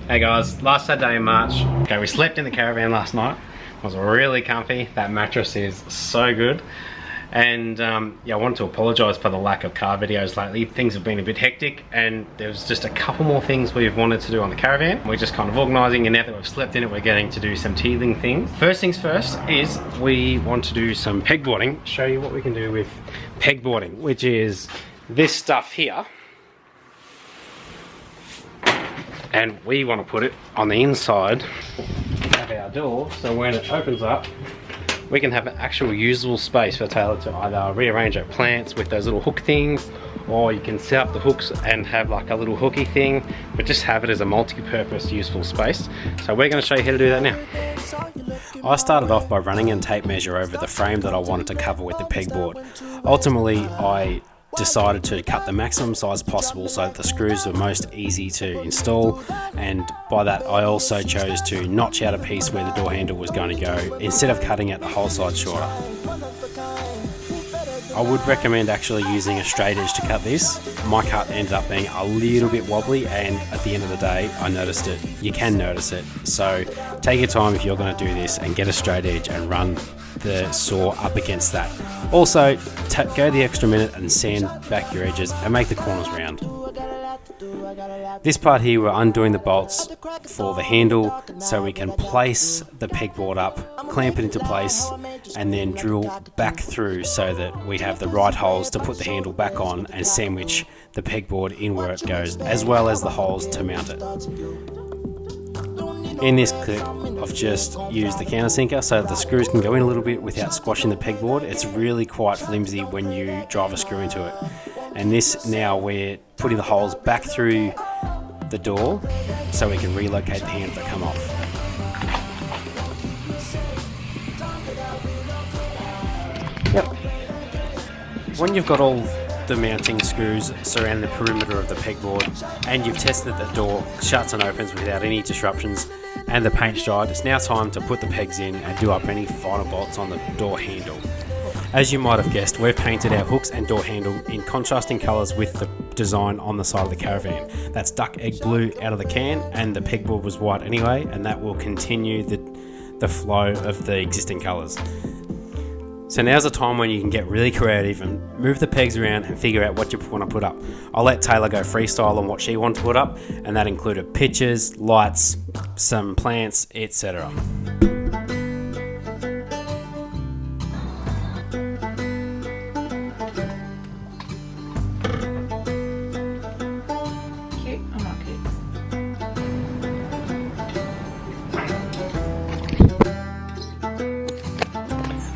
Hey guys, last Saturday in March. Okay, we slept in the caravan last night. It was really comfy. That mattress is so good. And yeah, I wanted to apologise for the lack of car videos lately. Things have been a bit hectic and there's just a couple more things we've wanted to do on the caravan. We're just kind of organising, and now that we've slept in it, we're getting to do some teething things. First things first is we want to do some pegboarding. Show you what we can do with pegboarding, which is this stuff here. And we want to put it on the inside of our door, so when it opens up, we can have an actual usable space for Taylor to either rearrange our plants with those little hook things, or you can set up the hooks and have like a little hooky thing, but just have it as a multi-purpose useful space. So we're going to show you how to do that now. I started off by running a tape measure over the frame that I wanted to cover with the pegboard. Ultimately, I decided to cut the maximum size possible so that the screws were most easy to install, and by that I also chose to notch out a piece where the door handle was going to go instead of cutting it the whole side shorter. I would recommend actually using a straight edge to cut this. My cut ended up being a little bit wobbly, and at the end of the day I noticed it. You can notice it, so take your time if you're going to do this and get a straight edge and run the saw up against that. Also, go the extra minute and sand back your edges and make the corners round. This part here, we're undoing the bolts for the handle so we can place the pegboard up, clamp it into place, and then drill back through so that we have the right holes to put the handle back on and sandwich the pegboard in where it goes, as well as the holes to mount it. In this clip, I've just used the countersinker so that the screws can go in a little bit without squashing the pegboard. It's really quite flimsy when you drive a screw into it. And this, now we're putting the holes back through the door so we can relocate the handle that come off. Yep. When you've got all the mounting screws surrounding the perimeter of the pegboard and you've tested that the door shuts and opens without any disruptions and the paint's dried, it's now time to put the pegs in and do up any final bolts on the door handle. As you might have guessed, we've painted our hooks and door handle in contrasting colours with the design on the side of the caravan. That's duck egg blue out of the can, and the pegboard was white anyway, and that will continue the flow of the existing colours. So now's the time when you can get really creative and move the pegs around and figure out what you want to put up. I'll let Taylor go freestyle on what she wanted to put up, and that included pictures, lights, some plants, etc.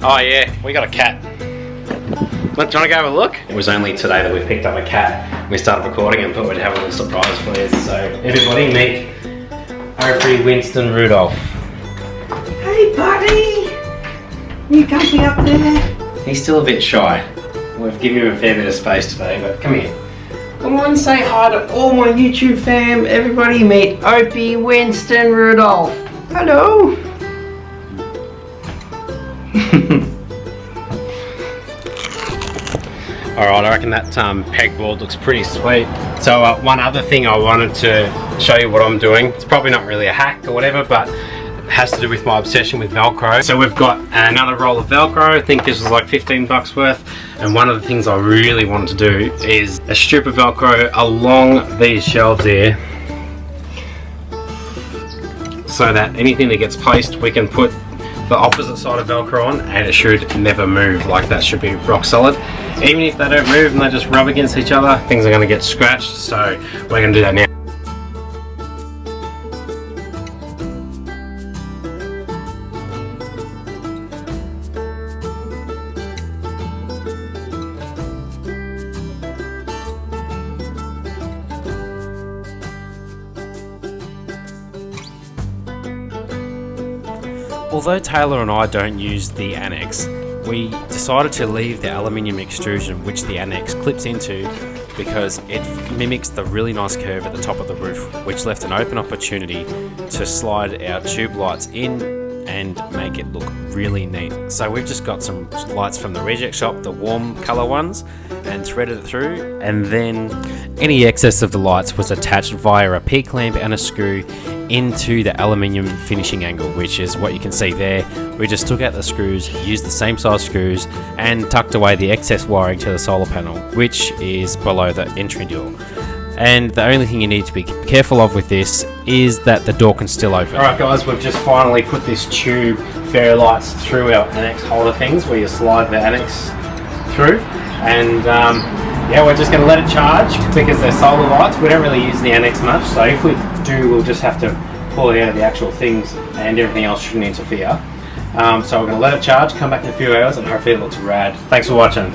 Oh yeah, we got a cat. Do you want to go have a look? It was only today that we picked up a cat. We started recording and thought we'd have a little surprise for you. So everybody meet Opie, Winston, Rudolph. Hey buddy! You comfy up there? He's still a bit shy. We've given him a fair bit of space today, but come here. Come on, say hi to all my YouTube fam. Everybody meet Opie, Winston, Rudolph. Hello! Alright, I reckon that pegboard looks pretty sweet. So one other thing I wanted to show you what I'm doing. It's probably not really a hack or whatever, but it has to do with my obsession with Velcro. So we've got another roll of Velcro. I think this was like 15 bucks worth. And one of the things I really wanted to do is a strip of Velcro along these shelves here, so that anything that gets placed, we can put the opposite side of Velcro on and it should never move. Like, that should be rock solid. Even if they don't move and they just rub against each other, things are going to get scratched, so we're going to do that now. Although Taylor and I don't use the annex, we decided to leave the aluminium extrusion which the annex clips into because it mimics the really nice curve at the top of the roof, which left an open opportunity to slide our tube lights in and make it look really neat. So we've just got some lights from the reject shop, the warm colour ones, and threaded it through, and then any excess of the lights was attached via a P-clamp and a screw into the aluminium finishing angle, which is what you can see there. We just took out the screws, used the same size screws, and tucked away the excess wiring to the solar panel, which is below the entry door. And the only thing you need to be careful of with this is that the door can still open. Alright guys, we've just finally put this tube fairy lights through our annex holder things, where you slide the annex through. And yeah, we're just going to let it charge because they're solar lights. We don't really use the annex much, so if we do, we'll just have to pull it out of the actual things, and everything else shouldn't interfere. So we're going to let it charge, come back in a few hours, and hopefully it looks rad. Thanks for watching.